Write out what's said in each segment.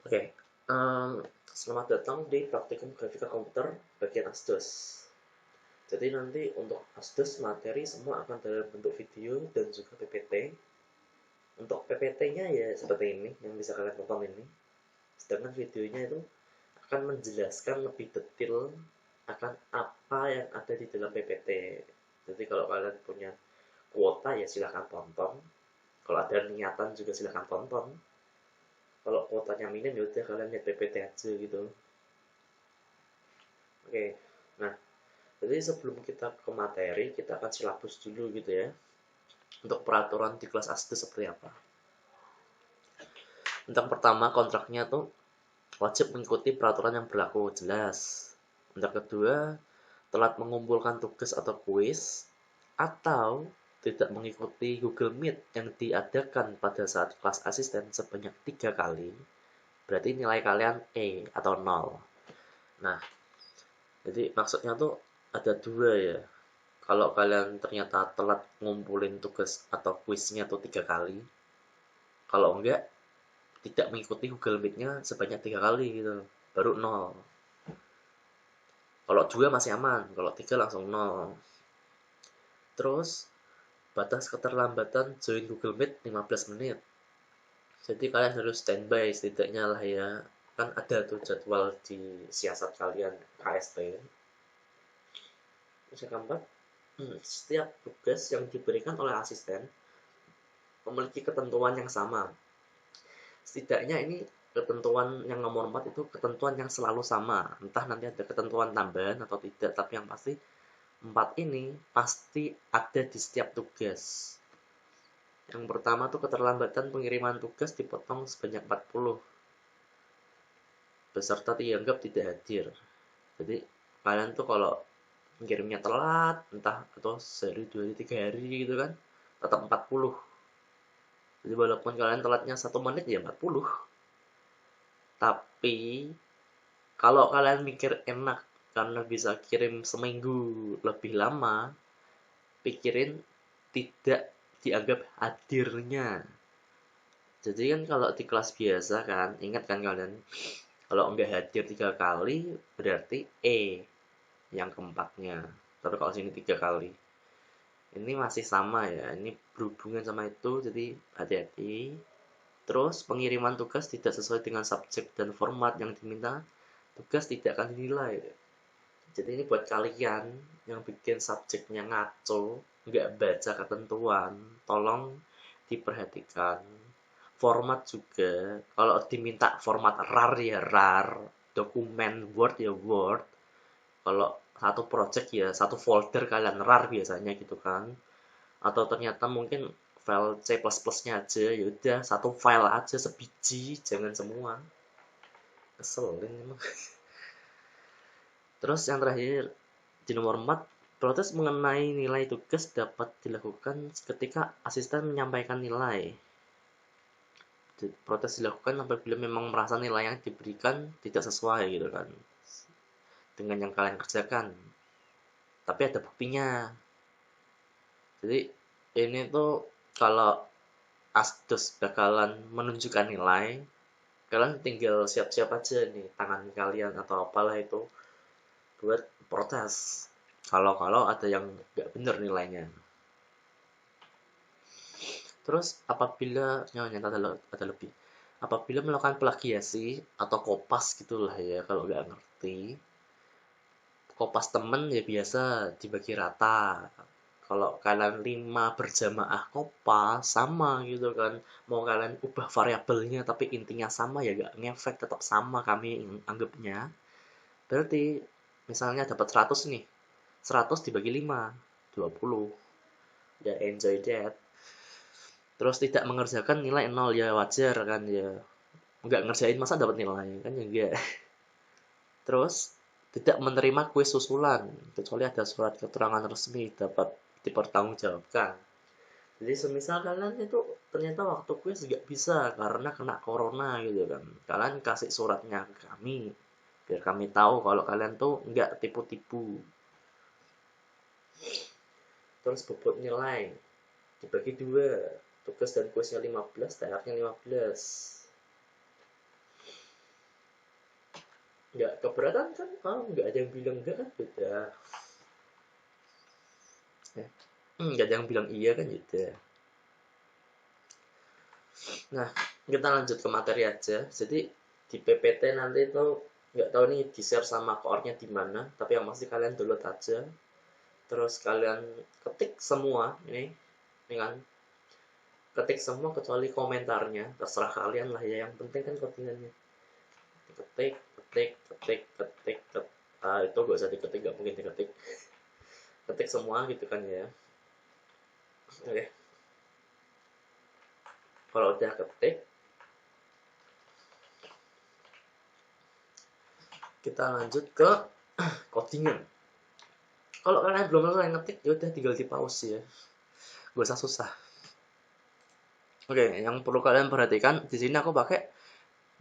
Oke, em, selamat datang di praktikum grafika komputer bagian Asdos. Jadi nanti untuk Asdos materi semua akan dalam bentuk video dan juga PPT. Untuk PPT-nya ya seperti ini yang bisa kalian tonton ini. Sedangkan videonya itu akan menjelaskan lebih detail akan apa yang ada di dalam PPT. Jadi kalau kalian punya kuota ya silahkan tonton. Kalau ada niatan juga silahkan tonton. Kalau kuotanya minim ya udah kalian lihat PPT aja gitu. Oke, nah jadi sebelum kita ke materi, kita akan silabus dulu gitu ya. Untuk peraturan di kelas ASDE seperti apa. Untuk pertama, kontraknya tuh wajib mengikuti peraturan yang berlaku, jelas. Untuk kedua, telat mengumpulkan tugas atau kuis, atau tidak mengikuti Google Meet yang diadakan pada saat kelas asisten sebanyak 3 kali, berarti nilai kalian E atau 0. Nah, jadi maksudnya tuh ada dua ya. Kalau kalian ternyata telat ngumpulin tugas atau kuisnya tuh 3 kali, kalau enggak tidak mengikuti Google Meet-nya sebanyak 3 kali gitu, baru 0. Kalau 2 masih aman, kalau 3 langsung 0. Terus batas keterlambatan join Google Meet 15 menit. Jadi kalian harus standby setidaknya lah ya. Kan ada tuh jadwal di siasat kalian KSP. Terus yang keempat, setiap tugas yang diberikan oleh asisten memiliki ketentuan yang sama. Setidaknya ini ketentuan yang nomor 4 itu ketentuan yang selalu sama. Entah nanti ada ketentuan tambahan atau tidak, tapi yang pasti 4 ini pasti ada di setiap tugas. Yang pertama tuh keterlambatan pengiriman tugas dipotong sebanyak 40. Peserta dianggap tidak hadir. Jadi kalian tuh kalau ngirimnya telat, entah atau sehari, 2 hari, 3 hari gitu kan, tetap 40. Jadi walaupun kalian telatnya 1 menit ya 40. Tapi kalau kalian mikir enak karena bisa kirim seminggu lebih lama, pikirin tidak dianggap hadirnya. Jadi kan kalau di kelas biasa kan, ingat kan kalian, kalau enggak hadir 3 kali berarti E yang keempatnya. Tapi kalau sini 3 kali. Ini masih sama ya, ini berhubungan sama itu, jadi hati-hati. Terus pengiriman tugas tidak sesuai dengan subjek dan format yang diminta, tugas tidak akan dinilai. Jadi ini buat kalian yang bikin subjeknya ngaco, nggak baca ketentuan, tolong diperhatikan. Format juga, kalau diminta format RAR ya RAR, dokumen Word ya Word. Kalau satu project ya satu folder kalian RAR biasanya gitu kan. Atau ternyata mungkin file C++-nya aja, ya udah satu file aja sebiji, jangan semua. Keselin emang. Terus yang terakhir, di nomor 4, protes mengenai nilai tugas dapat dilakukan ketika asisten menyampaikan nilai. Protes dilakukan apabila memang merasa nilai yang diberikan tidak sesuai gitu kan dengan yang kalian kerjakan. Tapi ada buktinya. Jadi ini tuh kalau Asdos bakalan menunjukkan nilai, kalian tinggal siap-siap aja nih tangan kalian atau apalah itu buat protes. Kalau ada yang nggak bener nilainya. Terus apabila nyata ada lebih. Apabila melakukan plagiasi atau kopas gitulah ya kalau nggak ngerti. Kopas temen ya biasa dibagi rata. Kalau kalian 5 berjamaah kopas sama gitu kan. Mau kalian ubah variabelnya tapi intinya sama ya nggak ngefek, tetap sama kami anggapnya. Berarti misalnya dapat 100 nih. 100 dibagi 5, 20. Ya enjoy that. Terus tidak mengerjakan nilai 0 ya wajar kan ya. Nggak ngerjain masa dapat nilai kan ya enggak. Terus tidak menerima kuis susulan kecuali ada surat keterangan resmi dapat dipertanggungjawabkan. Jadi semisal kalian itu ternyata waktu kuis nggak bisa karena kena corona gitu kan. Kalian kasih suratnya ke kami biar kami tahu kalau kalian tuh nggak tipu-tipu. Terus bobot nilai dibagi 2, tugas dan kuisnya 15, TR-nya 15. nggak keberatan kan, nggak ada yang bilang enggak kan, beda. Nggak ada yang bilang iya kan, gitu. Nah, kita lanjut ke materi aja. Jadi di PPT nanti itu nggak tahu nih di share sama koornya di mana, tapi yang pasti kalian download aja. Terus kalian ketik semua ini kan, ketik semua kecuali komentarnya, terserah kalian lah ya. Yang penting kan codingannya. Ketik, ketik, ketik, ketik, ketik. Itu gak usah diketik, gak mungkin diketik. Ketik semua gitu kan ya. Oke, kalau udah ketik, kita lanjut ke codingan. Kalau kalian belum selesai ngetik, ya udah tinggal di pause ya, gak usah susah. Oke, yang perlu kalian perhatikan di sini aku pakai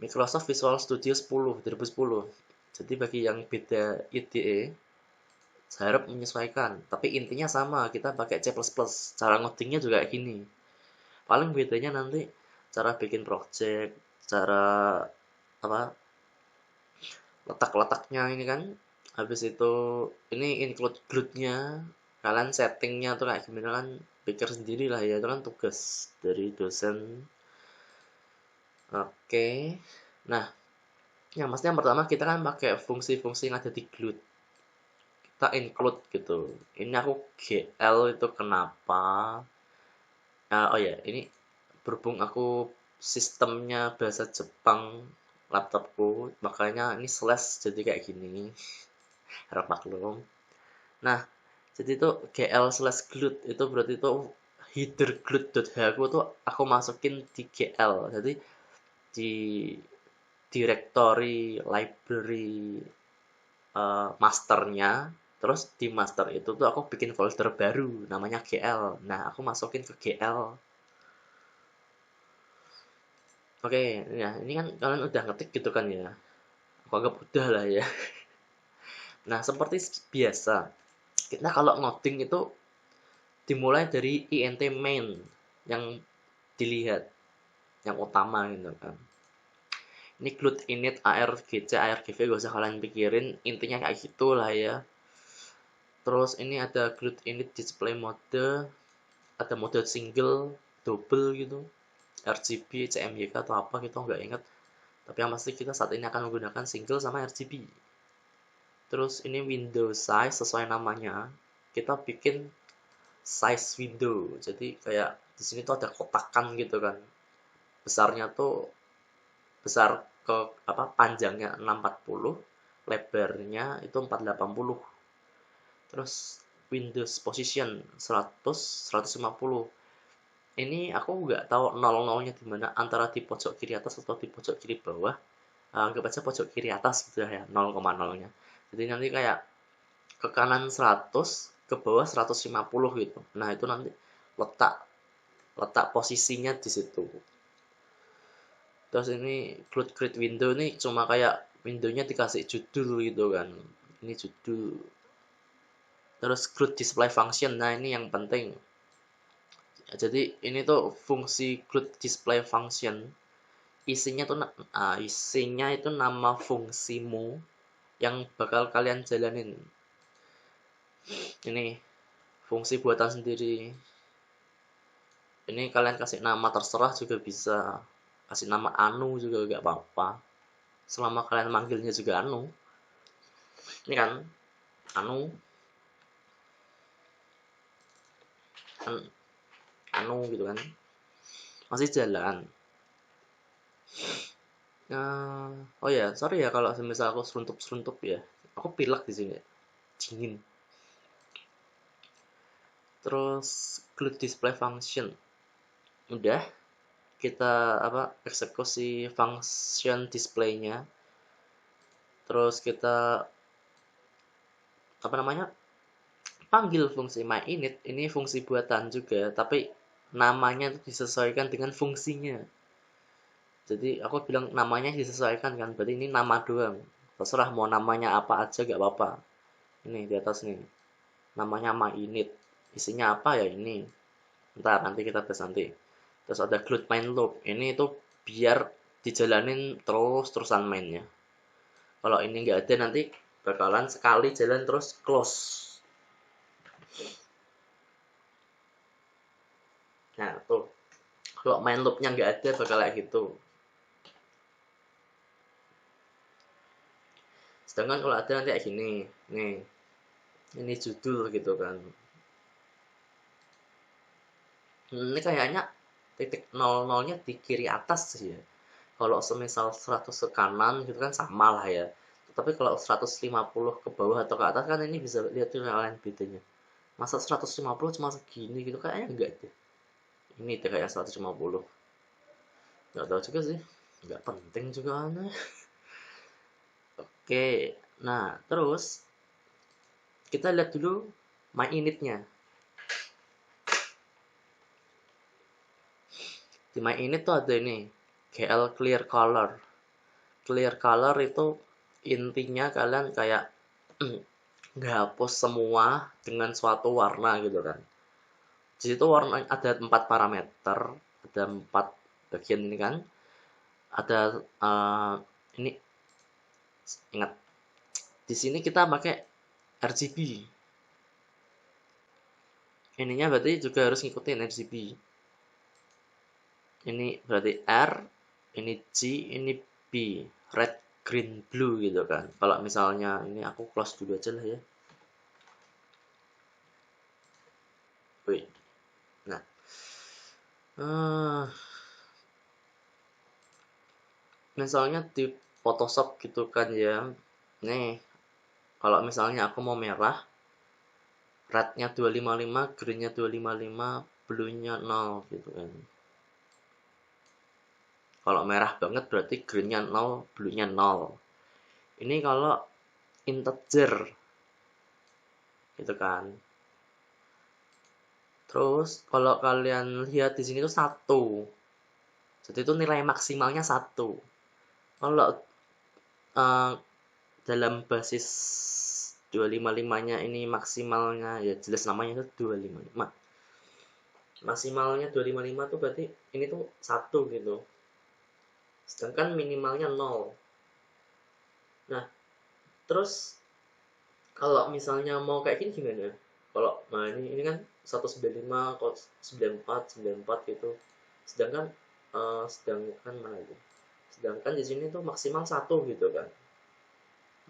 Microsoft Visual Studio 10 2010. Jadi bagi yang beda IDE, saya harap menyesuaikan. Tapi intinya sama, kita pakai C++. Cara ngodingnya juga kayak gini. Paling bedanya nanti cara bikin project, cara apa letak-letaknya ini kan. Habis itu ini include glue-nya. Kalian settingnya tuh kayak gimana kan, pikir sendiri lah ya, itu kan tugas dari dosen. Oke. Nah, yang pasti yang pertama kita kan pakai fungsi-fungsi yang ada di Glut. Kita include gitu. Ini aku GL itu kenapa? Oh ya, ini berhubung aku sistemnya bahasa Jepang laptopku, makanya ini slash jadi kayak gini. Harap maklum. Nah, jadi itu GL slash glut itu berarti itu header glut.h aku tuh aku masukin di GL. Jadi di directory library masternya, terus di master itu tuh aku bikin folder baru namanya GL. Nah, aku masukin ke GL. Oke, ya ini kan kalian udah ngetik gitu kan ya. Aku anggap udah lah ya. Nah, seperti biasa, kita kalau ngoding itu dimulai dari int main yang dilihat, yang utama gitu kan. Ini glut init argc argv gak usah kalian pikirin, intinya kayak gitu lah ya. Terus ini ada glut init display mode, ada mode single, double gitu, RGB, CMYK atau apa gitu nggak ingat. Tapi yang pasti kita saat ini akan menggunakan single sama RGB. Terus ini window size sesuai namanya. Kita bikin size window. Jadi kayak di sini tuh ada kotakan gitu kan. Besarnya tuh besar ke panjangnya 640, lebarnya itu 480. Terus Windows position 100 150. Ini aku nggak tahu 00-nya di mana, antara di pojok kiri atas atau di pojok kiri bawah. Anggap aja pojok kiri atas gitu ya, 0,0-nya. Jadi nanti kayak ke kanan 100, ke bawah 150 gitu. Nah, itu nanti letak letak posisinya di situ. Terus ini create window nih cuma kayak windownya dikasih judul gitu kan. Ini judul. Terus create display function. Nah, ini yang penting. Jadi ini tuh fungsi create display function. Isinya itu nama fungsimu yang bakal kalian jalanin. Ini fungsi buatan sendiri. Ini kalian kasih nama terserah juga bisa. Kasih nama Anu juga gak apa-apa. Selama kalian manggilnya juga Anu. Ini kan Anu Anu gitu kan. Masih jalan. Oh ya, sorry ya kalau misal aku seruntup-seruntup ya. Aku pilek di sini. Dingin. Terus include display function. Udah, kita eksekusi function displaynya. Terus kita panggil fungsi myInit. Ini fungsi buatan juga, tapi namanya itu disesuaikan dengan fungsinya. Jadi aku bilang namanya disesuaikan kan, berarti ini nama doang. Terserah mau namanya apa aja gak apa-apa. Ini di atas nih, namanya myInit. Isinya apa ya ini. Ntar nanti kita bahas nanti. Terus ada include main loop. Ini itu biar dijalanin terus-terusan mainnya. Kalau ini nggak ada nanti bakalan sekali jalan terus close. Nah tuh, kalau main loopnya nggak ada bakal kayak gitu. Sedangkan kalau ada nanti kayak gini, nih, ini judul gitu kan. Ini kayaknya titik 00-nya di kiri atas sih ya. Kalau semisal 100 ke kanan gitu kan sama lah ya. Tapi kalau 150 ke bawah atau ke atas kan ini bisa lihat tuh lain bedanya. Masa 150 cuma segini gitu kayaknya enggak deh. Ini deh kayak 150. Enggak tahu juga sih. Enggak penting juga aneh. Oke. Nah, terus kita lihat dulu my init-nya. Di my init tuh ada ini GL clear color. Clear color itu intinya kalian kayak nggak hapus semua dengan suatu warna gitu kan. Di situ warna ada 4 parameter, ada 4 bagian ini kan. Ada ini ingat di sini kita pakai RGB. Ininya berarti juga harus ngikutin RGB. Ini berarti R, ini G, ini B, red, green, blue gitu kan. Kalau misalnya ini aku close dulu aja lah ya. Wih. Nah, misalnya di Photoshop gitu kan ya. Nih, kalau misalnya aku mau merah, red-nya 255, green-nya 255, blue-nya 0 gitu kan. Kalau merah banget berarti green-nya 0, blue-nya 0. Ini kalau integer gitu kan. Terus kalau kalian lihat di sini tuh 1. Jadi itu nilai maksimalnya 1. Kalau dalam basis 255-nya ini maksimalnya ya jelas namanya itu 255. Maksimalnya 255 tuh berarti ini tuh 1 gitu. Sedangkan minimalnya 0. Nah, terus kalau misalnya mau kayak gini gimana? Kalau nah ini kan 195, 94, 94 gitu. Sedangkan sedangkan mana itu? Sedangkan di sini tuh maksimal 1 gitu kan.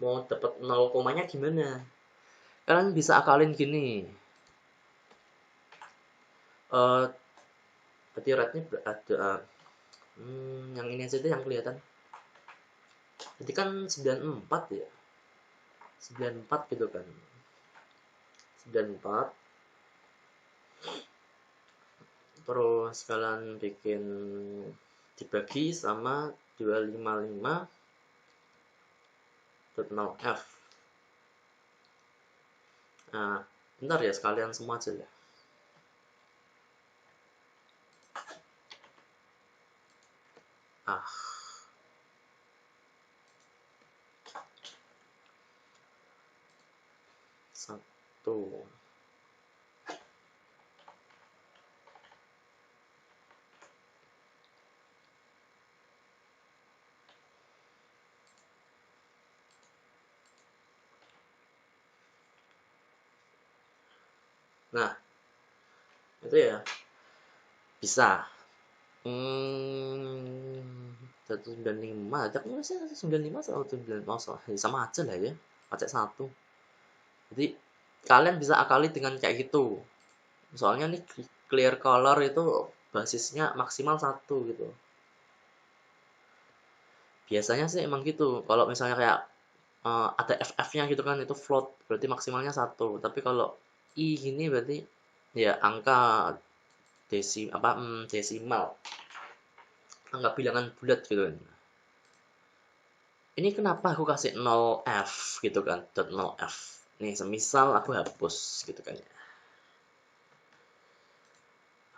Mau dapat 0 komanya gimana? Kalian bisa akalin gini. Berarti rate-nya ada yang ini aja deh yang kelihatan. Jadi kan 94 ya. 94 gitu kan. 94 terus kalian bikin dibagi sama 255.0f. Nah, bentar ya sekalian semua aja ya. Satu. Nah, itu ya bisa. 195, tapi sih 195 sama 195 sama aja lah ya, pakai 1. Jadi kalian bisa akali dengan kayak gitu. Soalnya nih clear color itu basisnya maksimal 1 gitu. Biasanya sih emang gitu. Kalau misalnya kayak ada FF-nya gitu kan itu float, berarti maksimalnya 1. Tapi kalau I gini berarti ya angka desimal. Angka bilangan bulat gitu kan. Ini kenapa aku kasih 0f gitu kan, dot 0f. Nih, semisal aku hapus gitu kan ya.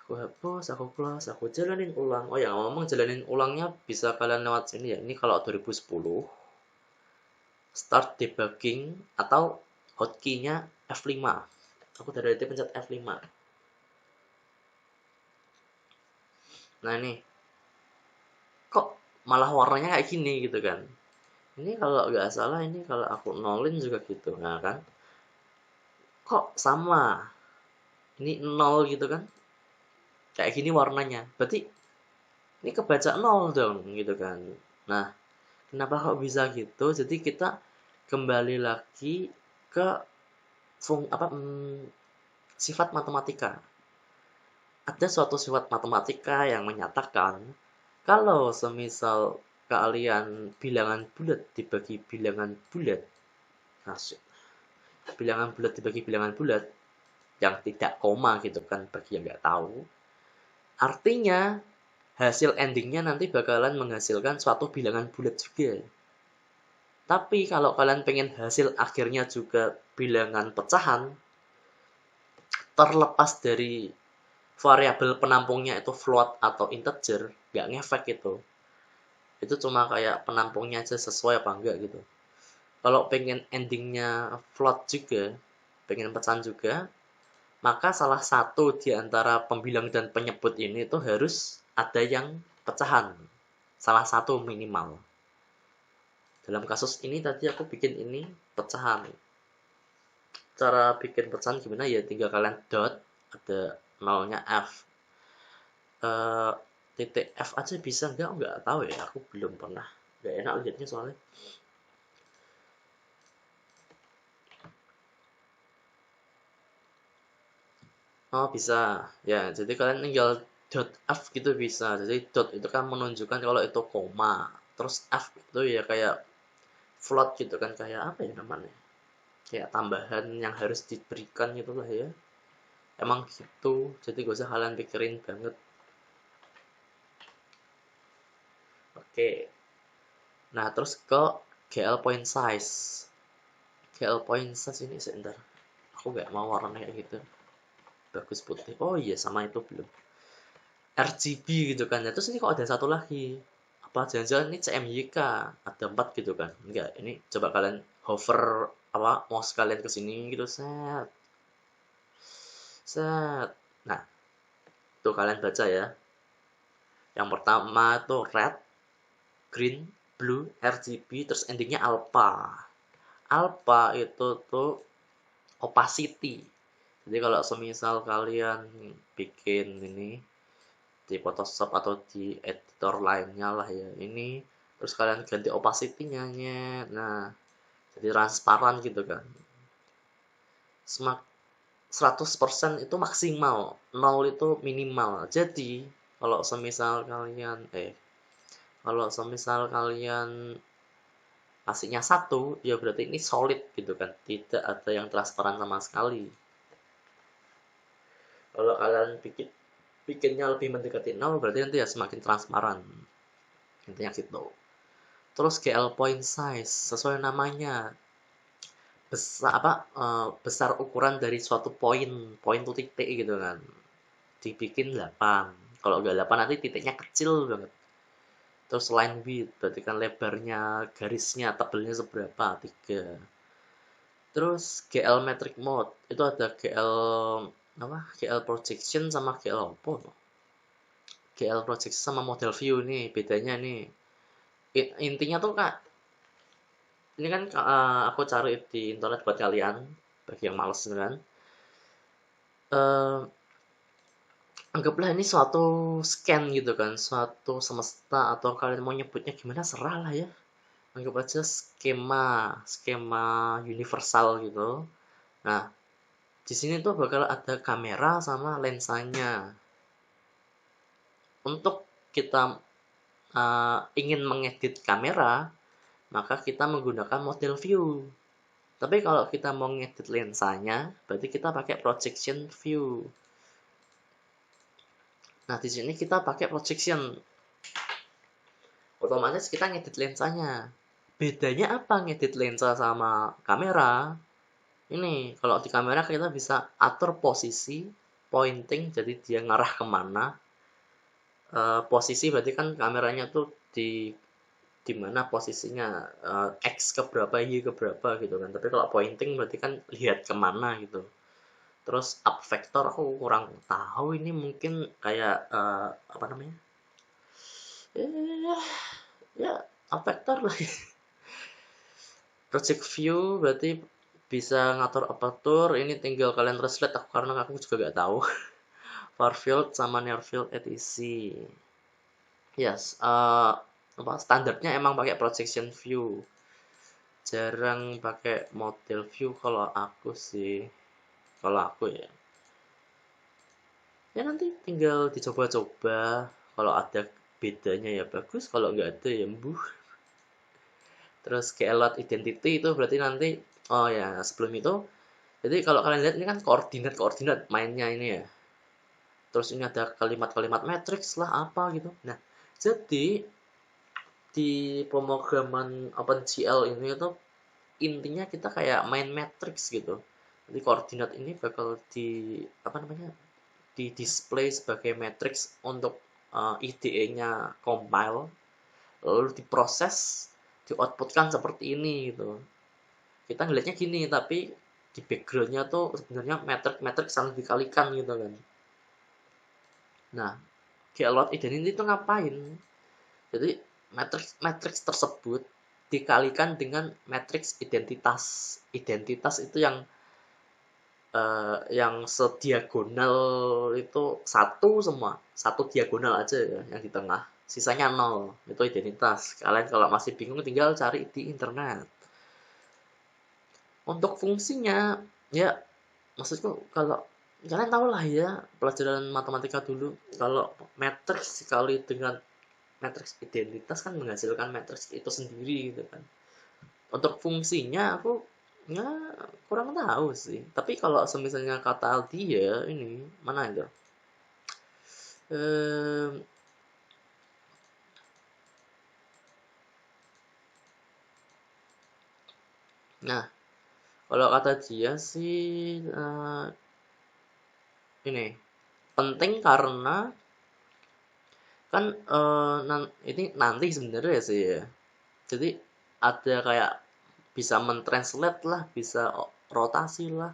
Aku hapus, aku close, aku jalanin ulang. Oh ya, ngomong jalanin ulangnya bisa kalian lewat sini ya. Ini kalau 2010 start debugging atau hotkey-nya F5. Aku dari tadi pencet F5. Nah ini kok malah warnanya kayak gini gitu kan. Ini kalau nggak salah, ini kalau aku nolin juga gitu. Nah kan, kok sama? Ini nol gitu kan? Kayak gini warnanya. Berarti ini kebaca nol dong gitu kan. Nah, kenapa kok bisa gitu? Jadi kita kembali lagi ke sifat matematika. Ada suatu sifat matematika yang menyatakan kalau semisal kalian bilangan bulat dibagi bilangan bulat, masuk. Bilangan bulat dibagi bilangan bulat yang tidak koma gitu kan bagi yang nggak tahu. Artinya hasil endingnya nanti bakalan menghasilkan suatu bilangan bulat juga. Tapi kalau kalian pengen hasil akhirnya juga bilangan pecahan, terlepas dari variabel penampungnya itu float atau integer, nggak ngefek itu. Itu cuma kayak penampungnya aja sesuai apa enggak gitu. Kalau pengen endingnya float juga, pengen pecahan juga, maka salah satu di antara pembilang dan penyebut ini itu harus ada yang pecahan. Salah satu minimal. Dalam kasus ini tadi aku bikin ini pecahan. Cara bikin pecahan gimana ya? Tinggal kalian dot, ada nolnya F. Titik F aja bisa nggak tahu ya, aku belum pernah, nggak enak lihatnya soalnya. Oh bisa ya, jadi kalian tinggal dot F gitu bisa. Jadi dot itu kan menunjukkan kalau itu koma, terus F itu ya kayak float gitu kan, kayak apa ya namanya, kayak tambahan yang harus diberikan gitu lah ya, emang gitu. Jadi gak usah kalian pikirin banget. Oke, nah terus ke GL point size. GL point size ini sebentar, aku nggak mau warnanya kayak gitu, bagus putih. Oh iya, sama itu belum RGB gitu kan ya. Terus ini kok ada satu lagi, apa jangan-jangan ini CMYK, ada 4 gitu kan? Enggak, ini coba kalian hover apa mouse kalian ke sini gitu, set set. Nah, tuh kalian baca ya, yang pertama tuh red, green, blue, RGB, terus endingnya alpha. Alpha itu tuh opacity. Jadi kalau semisal kalian bikin ini di Photoshop atau di editor lainnya lah ya, ini terus kalian ganti opacity-nya, nah jadi transparan gitu kan. Semak 100% itu maksimal, 0 itu minimal. Jadi kalau semisal kalian kalau semisal kalian kasihnya 1, ya berarti ini solid gitu kan, tidak ada yang transparan sama sekali. Kalau kalian bikinnya lebih mendekati 0, berarti nanti ya semakin transparan, intinya gitu. Terus GL point size sesuai namanya, besar besar ukuran dari suatu poin tuh titik gitu kan, dibikin 8. Kalau nggak 8 nanti titiknya kecil banget. Terus line width berarti kan lebarnya garisnya tebelnya seberapa, 3. Terus GL metric mode itu ada GL apa, GL projection sama GL apa, GL projection sama model view nih bedanya nih. Intinya tuh kak, ini kan aku cari di internet buat kalian bagi yang males kan. Eh, Anggaplah ini suatu scan gitu kan, suatu semesta, atau kalian mau nyebutnya gimana serah lah ya. Anggap aja skema skema universal gitu. Nah, di sini tuh bakal ada kamera sama lensanya. Untuk kita ingin mengedit kamera, maka kita menggunakan model view. Tapi kalau kita mau ngedit lensanya, berarti kita pakai projection view. Nah, di sini kita pakai projection, otomatis kita ngedit lensanya. Bedanya apa ngedit lensa sama kamera? Ini kalau di kamera kita bisa atur posisi, pointing, jadi dia ngarah kemana. Posisi berarti kan kameranya tuh di mana posisinya, X ke berapa, Y ke berapa gitu kan. Tapi kalau pointing berarti kan lihat kemana gitu. Terus up vector aku kurang tahu, ini mungkin kayak apa namanya? Eh, ya up vector lah. Project view berarti bisa ngatur aperture. Ini tinggal kalian translate karena aku juga gak tahu. Far field sama near field etc. Yes, apa standarnya emang pakai projection view. Jarang pakai model view kalau aku sih. Kalau aku ya. Ya nanti tinggal dicoba-coba. Kalau ada bedanya ya bagus, kalau nggak ada ya mbuh. Terus keyword identity itu berarti nanti, oh ya sebelum itu, jadi kalau kalian lihat ini kan koordinat mainnya ini ya. Terus ini ada kalimat-kalimat matrix lah apa gitu. Nah, jadi di pemrograman OpenGL ini tuh intinya kita kayak main matrix gitu. Jadi koordinat ini bakal di apa namanya di display sebagai matrix untuk IDE-nya compile, lalu diproses, di-outputkan seperti ini gitu. Kita ngelihatnya gini, tapi di backgroundnya tuh sebenarnya matrix saling dikalikan gitu kan. Nah, keyword identity itu ngapain? Jadi matrix tersebut dikalikan dengan matrix identitas. Identitas itu yang sediagonal itu satu diagonal aja ya yang di tengah, sisanya nol, itu identitas. Kalian kalau masih bingung tinggal cari di internet. Untuk fungsinya ya, maksudku kalau kalian tahu lah ya pelajaran matematika dulu, kalau matrix sekali dengan matrix identitas kan menghasilkan matrix itu sendiri gitu kan. Untuk fungsinya aku ya kurang tahu sih. Tapi kalau semisalnya kata dia ini mana itu? Ehm, nah, kalau kata dia sih ini penting karena kan ini nanti sebenarnya sih ya. Jadi ada kayak bisa mentranslate lah, bisa rotasi lah,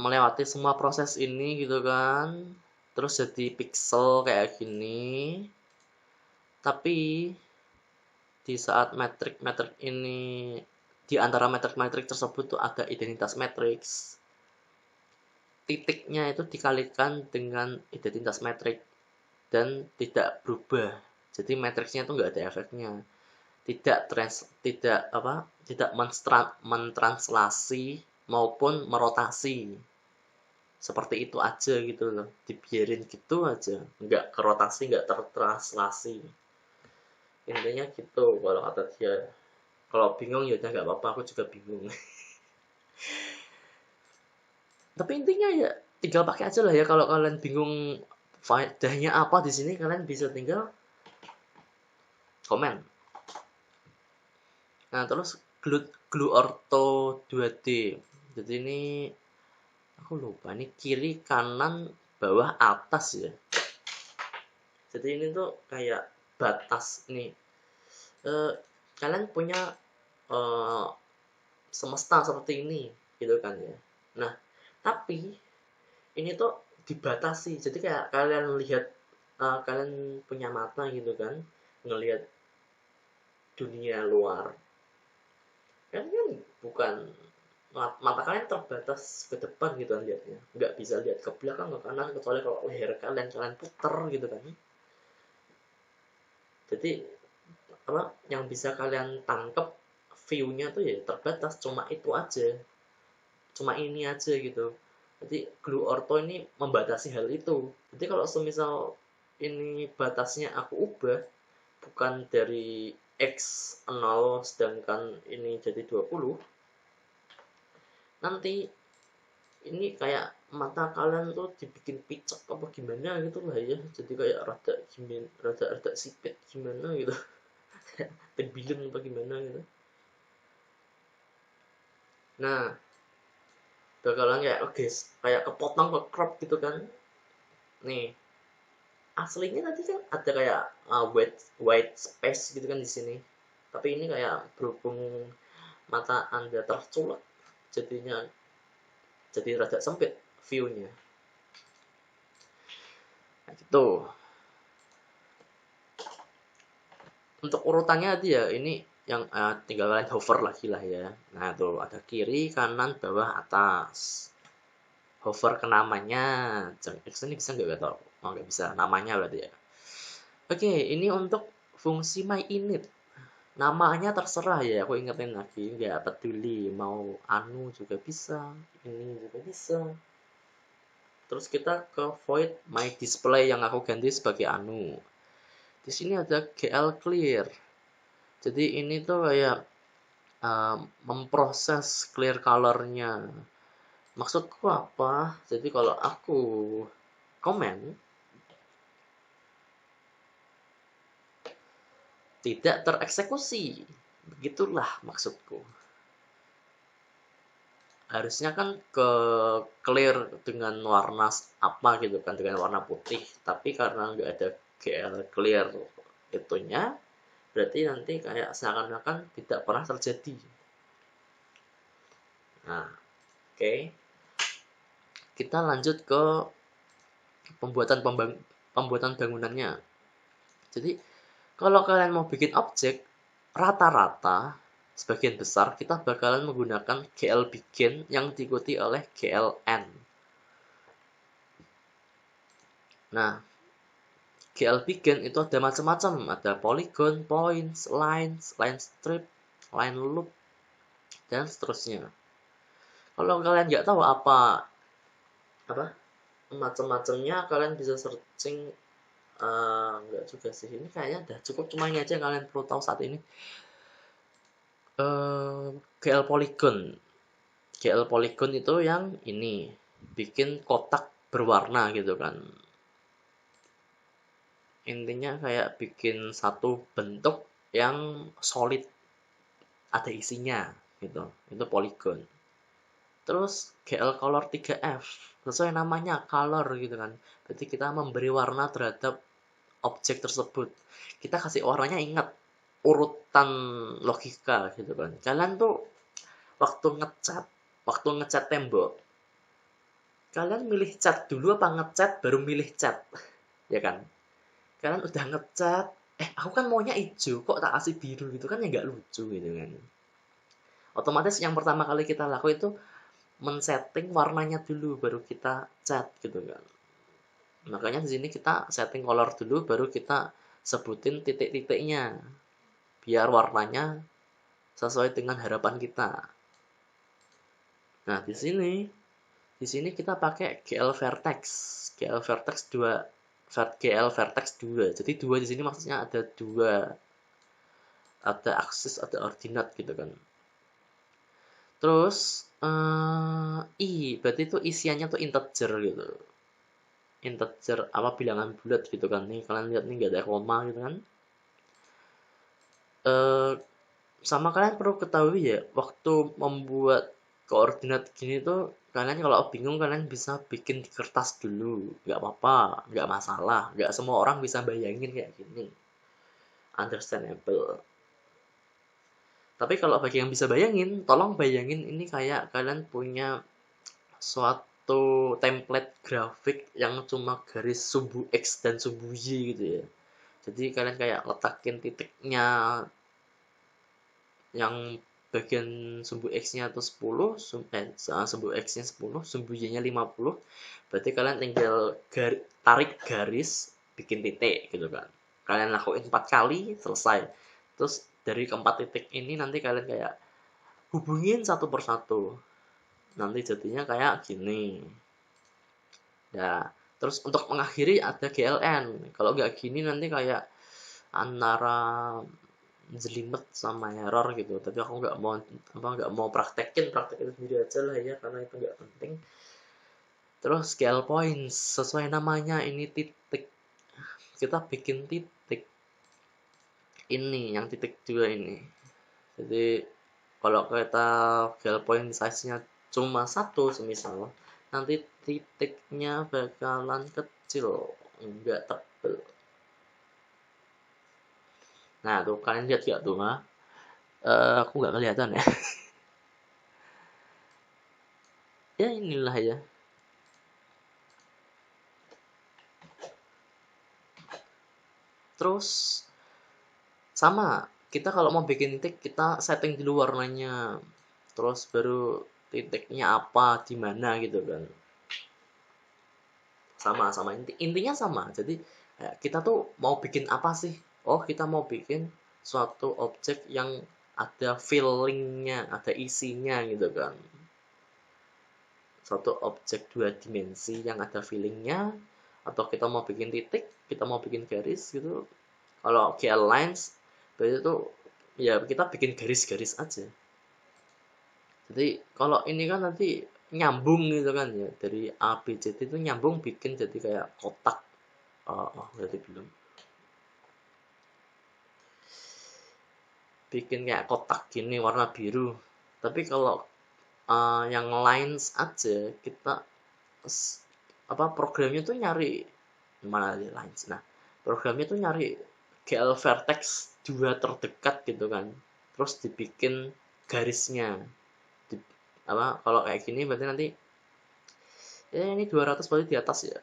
melewati semua proses ini gitu kan, terus jadi pixel kayak gini. Tapi di saat metrik-metrik ini, di antara metrik-metrik tersebut tuh ada identitas matrix, titiknya itu dikalikan dengan identitas metrik dan tidak berubah. Jadi matriksnya itu nggak ada efeknya, tidak apa, tidak mentranslasi maupun merotasi, seperti itu aja gitu loh, dibiarin gitu aja, nggak kerotasi, nggak tertranslasi, intinya gitu kalau kata dia. Kalau bingung ya udah nggak apa-apa, aku juga bingung. Tapi intinya ya tinggal pakai aja lah ya, kalau kalian bingung faedahnya apa di sini, kalian bisa tinggal komen. Nah terus glue ortho 2D, jadi ini aku lupa, ini kiri kanan bawah atas ya. Jadi ini tuh kayak batas nih. Kalian punya eh, semesta seperti ini gitu kan ya. Nah tapi ini tuh dibatasi, jadi kayak kalian lihat, kalian punya mata gitu kan, ngelihat dunia luar kan bukan, mata kalian terbatas ke depan gitu kan lihatnya, nggak bisa lihat ke belakang ke kanan, kecuali kalau leher kalian puter gitu kan. Jadi apa yang bisa kalian tangkap view-nya tuh ya terbatas, cuma itu aja, cuma ini aja gitu. Jadi glue ortho ini membatasi hal itu. Jadi kalau semisal ini batasnya aku ubah, bukan dari X 0 sedangkan ini jadi 20, nanti ini kayak mata kalian tuh dibikin picek apa gimana gitu lah ya, jadi kayak rada gimana, rada sipit gimana gitu. Terbilang apa gimana gitu. Nah bakalan kayak oke, kayak kepotong ke crop gitu kan. Nih aslinya tadi kan ada kayak white space gitu kan di sini, tapi ini kayak berhubung mata anda terculek, jadinya jadi rada sempit viewnya. Nah, gitu. Untuk urutannya tadi ya ini yang tinggal kalian hover lagi lah ya. Nah tuh ada kiri, kanan, bawah, atas. Hover ke namanya. Ini bisa nggak tau? Oh nggak bisa, namanya berarti ya. Oke, ini untuk fungsi my init. Namanya terserah ya, aku ingetin lagi, nggak peduli mau anu juga bisa, ini juga bisa. Terus kita ke void my display yang aku ganti sebagai anu. Di sini ada GL clear. Jadi ini tuh kayak memproses clear colornya. Maksudku apa? Jadi kalau aku komen tidak tereksekusi, begitulah maksudku. Harusnya kan ke clear dengan warna apa gitu kan, dengan warna putih, tapi karena nggak ada GL clear itunya, berarti nanti kayak seakan-akan tidak pernah terjadi. Nah, oke. Kita lanjut ke pembuatan bangunannya. Jadi kalau kalian mau bikin objek, rata-rata sebagian besar kita bakalan menggunakan GL begin yang diikuti oleh GL end. Nah, GL begin itu ada macam-macam, ada polygon, points, lines, line strip, line loop, dan seterusnya. Kalau kalian nggak tahu apa macam-macamnya, kalian bisa searching. Nggak juga sih, ini kayaknya udah cukup, cuma ini aja yang kalian perlu tahu saat ini. GL Polygon. GL Polygon itu yang ini, bikin kotak berwarna gitu kan. Intinya kayak bikin satu bentuk yang solid, ada isinya gitu. Itu polygon. Terus GL Color 3F, sesuai namanya color gitu kan. Berarti kita memberi warna terhadap objek tersebut. Kita kasih warnanya, ingat urutan logika gitu kan. Kalian tuh waktu ngecat tembok, kalian milih cat dulu apa ngecat baru milih cat? Ya kan? Kalian udah ngecat, aku kan maunya hijau, kok tak kasih biru gitu kan, ya nggak lucu gitu kan. Otomatis yang pertama kali kita lakukan itu men-setting warnanya dulu baru kita cat gitu kan. Makanya di sini kita setting color dulu baru kita sebutin titik-titiknya biar warnanya sesuai dengan harapan kita. Nah, di sini kita pakai GL Vertex. GL Vertex 2, GL Vertex 2. Jadi 2 di sini maksudnya ada 2. Ada aksis, ada ordinat gitu kan. Terus berarti itu isiannya tuh integer gitu. Integer apa, bilangan bulat gitu kan. Nih kalian lihat nih, nggak ada koma gitu kan. Sama kalian perlu ketahui ya, waktu membuat koordinat gini tuh, kalian kalau bingung kalian bisa bikin di kertas dulu, nggak apa-apa, nggak masalah, nggak semua orang bisa bayangin kayak gini, understandable. Tapi kalau bagi yang bisa bayangin, tolong bayangin ini kayak kalian punya suatu template grafik yang cuma garis sumbu X dan sumbu Y gitu ya. Jadi kalian kayak letakin titiknya, yang bagian sumbu X-nya itu 10, sumbu X-nya 10, sumbu Y-nya 50. Berarti kalian tinggal tarik garis, bikin titik gitu kan. Kalian lakuin 4 kali, selesai. Terus dari keempat titik ini nanti kalian kayak hubungin satu persatu. Nanti jadinya kayak gini. Ya, terus untuk mengakhiri ada GLN. Kalau nggak gini nanti kayak antara jelimet sama error gitu. Tapi aku nggak mau praktekin sendiri aja lah ya, karena itu nggak penting. Terus scale points, sesuai namanya ini titik, kita bikin titik ini, yang titik 2 ini. Jadi kalau kita scale point size nya cuma 1 semisal, nanti titiknya bakalan kecil, nggak tebel. Nah tuh kalian lihat gak tuh, aku nggak kelihatan ya. Ya inilah ya. Terus sama kita kalau mau bikin titik, kita setting dulu warnanya, terus baru titiknya apa, di mana gitu kan. Sama intinya sama. Jadi kita tuh mau bikin apa sih? Oh, kita mau bikin suatu objek yang ada feelingnya, ada isinya gitu kan. Suatu objek dua dimensi yang ada feelingnya, atau kita mau bikin titik, kita mau bikin garis gitu. Kalau GL lines berarti itu ya kita bikin garis-garis aja. Jadi kalau ini kan nanti nyambung gitu kan ya, dari A B C D itu nyambung bikin jadi kayak kotak. Berarti belum bikin kayak kotak gini warna biru. Tapi kalau yang lines aja kita programnya tuh nyari mana di lines. Nah, programnya tuh nyari GL vertex dua terdekat gitu kan. Terus dibikin garisnya. Kalau kayak gini berarti nanti ini 200 berarti di atas ya.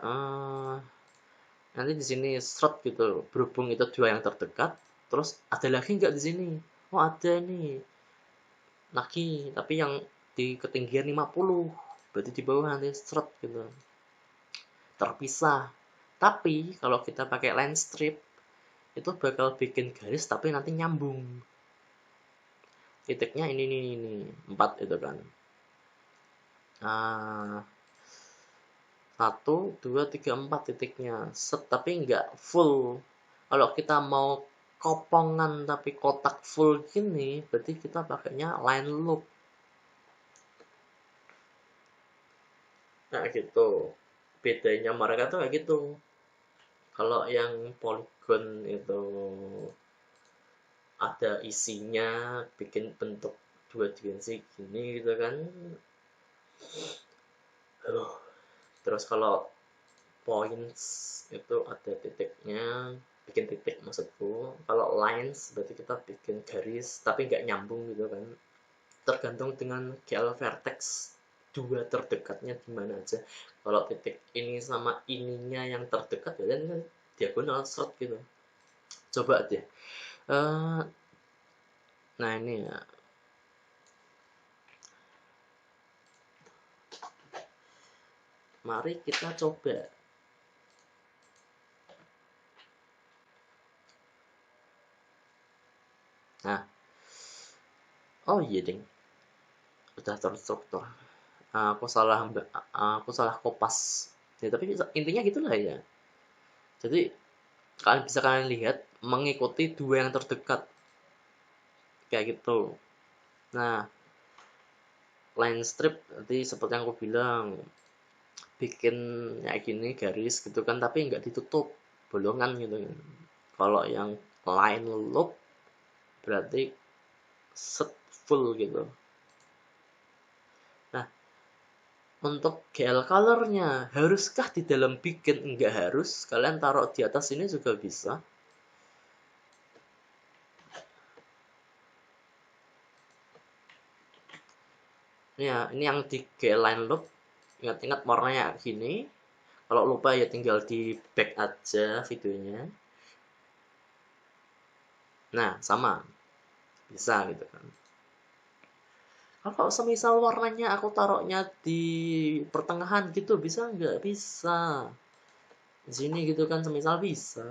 Nanti di sini seret gitu, berhubung itu dua yang terdekat, terus ada lagi nggak di sini? Oh, ada nih lagi, tapi yang di ketinggian 50, berarti di bawah nanti seret gitu, terpisah. Tapi kalau kita pakai line strip itu bakal bikin garis tapi nanti nyambung, titiknya ini 4 itu kan. 1, 2, 3, 4 titiknya set, tapi nggak full. Kalau kita mau kopongan tapi kotak full gini, berarti kita pakainya line loop. Nah gitu, bedanya mereka tuh kayak gitu. Kalau yang polygon itu ada isinya, bikin bentuk dua dimensi gini gitu kan. Terus kalau points itu ada titiknya, bikin titik maksudku. Kalau lines berarti kita bikin garis tapi nggak nyambung gitu kan. Tergantung dengan GL vertex dua terdekatnya di mana aja. Kalau titik ini sama ininya yang terdekat ya kan diagonal seret gitu. Coba deh. Nah ini ya, mari kita coba. Nah, oh iya ding, udah terstruktur. Aku salah kopas ya, tapi intinya gitulah ya. Jadi kalian lihat mengikuti dua yang terdekat kayak gitu. Nah, line strip nanti seperti yang aku bilang, bikin kayak gini garis gitu kan, tapi nggak ditutup bolongan gitu kan. Kalau yang line loop berarti set full gitu. Nah, untuk GL colornya haruskah di dalam bikin? Enggak harus, kalian taruh di atas ini juga bisa. Ini yang di GL line loop, ingat-ingat warnanya gini. Kalau lupa ya tinggal di back aja videonya. Nah, sama bisa gitu kan. Kalau semisal warnanya aku taruhnya di pertengahan gitu, bisa nggak? Bisa. Di sini gitu kan, semisal bisa.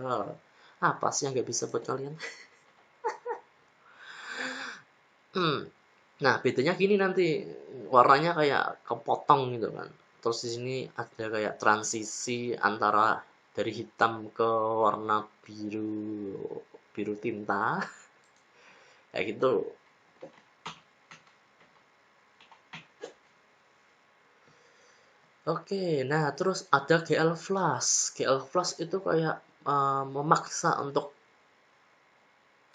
Apa sih yang nggak bisa buat kalian? Nah, bedanya gini nanti, warnanya kayak kepotong gitu kan. Terus di sini ada kayak transisi antara dari hitam ke warna biru, biru tinta, kayak gitu. Oke, nah terus ada GL Flash. GL Flash itu kayak memaksa untuk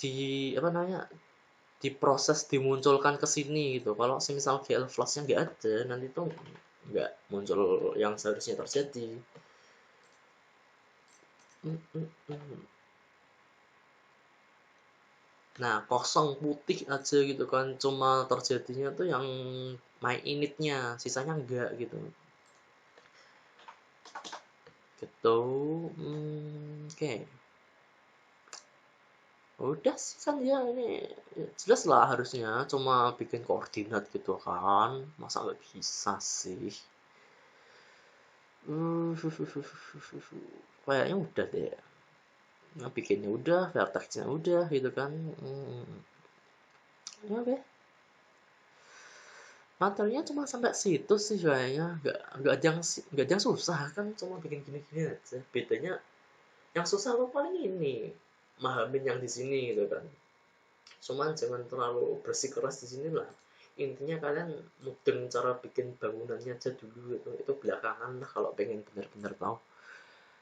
di apa namanya, diproses dimunculkan ke sini gitu. Kalau misal GL Flash-nya nggak ada, nanti tuh nggak muncul yang seharusnya terjadi. Nah, kosong putih aja gitu kan, cuma terjadinya tuh yang my init-nya, sisanya enggak gitu. Gitu. Oke. Udah sih kan dia ini jelas lah harusnya cuma bikin koordinat gitu kan, masa nggak bisa sih. Hmm, kayaknya udah deh. Nah, bikinnya udah, vertexnya udah gitu kan. Ya oke. Materinya cuma sampai situ sih kayaknya. Nggak ada yang susah kan, cuma bikin gini-gini aja. Bedanya yang susah apa paling ini, mahamin yang di sini gitu kan. Cuman jangan terlalu bersikeras di sini lah. Intinya kalian mudeng cara bikin bangunannya aja dulu, itu belakangan lah kalau pengen benar-benar tahu.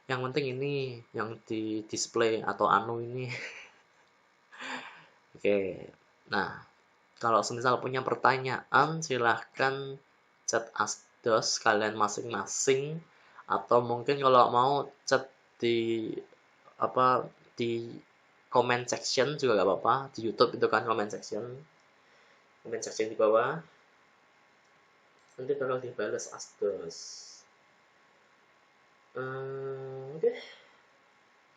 Yang penting ini yang di display atau anu ini. Oke, nah kalau semisal punya pertanyaan silahkan chat asdos kalian masing-masing, atau mungkin kalau mau chat di apa di comment section juga gak apa-apa. Di YouTube itu kan comment section di bawah, nanti bakal dibalas asdos. Oke,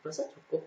rasa cukup.